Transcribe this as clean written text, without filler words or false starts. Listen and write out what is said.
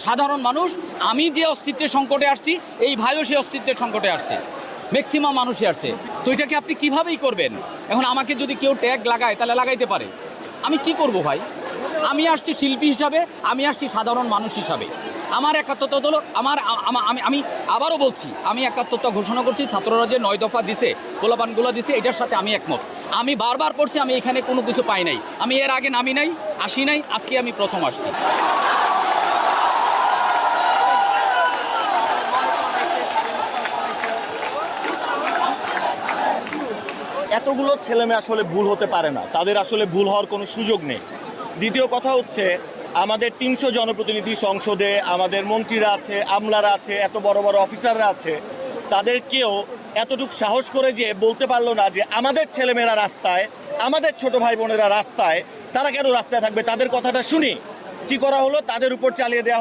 সাধারণ মানুষ, আমি যে অস্তিত্বের সংকটে আসছি, এই ভাইও সে অস্তিত্বের সংকটে আসছে, ম্যাক্সিমাম মানুষই আসছে। তো এটাকে আপনি কীভাবেই করবেন? এখন আমাকে যদি কেউ ট্যাগ লাগায় তাহলে লাগাইতে পারে, আমি কি করব ভাই? আমি আসছি শিল্পী হিসাবে, আমি আসছি সাধারণ মানুষ হিসাবে। আমার একাত্মতা হলো আমি আবারও বলছি, আমি একাত্মতা ঘোষণা করছি। ছাত্ররা যে 9 দফা দিছে, গোলাপানগুলো দিছে, এটার সাথে আমি একমত। আমি বারবার পড়ছি, আমি এখানে কোনো কিছু পাই নাই। আমি এর আগে নামি নাই, আসি নাই, আজকে আমি প্রথম আসছি। এতগুলো ছেলেমেয়ে আসলে ভুল হতে পারে না, তাদের আসলে ভুল হওয়ার কোনো সুযোগ নেই। দ্বিতীয় কথা হচ্ছে, আমাদের 300 জনপ্রতিনিধি সংসদে, আমাদের মন্ত্রীরা আছে, আমলারা আছে, এত বড় বড় অফিসাররা আছে, তাদের কেউ এতটুকু সাহস করে যে বলতে পারলো না যে আমাদের ছেলেমেয়েরা রাস্তায়, আমাদের ছোট ভাই বোনেরা রাস্তায়, তারা কেন রাস্তায় থাকবে? তাদের কথাটা শুনি, কী করা হলো, তাদের উপর চালিয়ে দেওয়া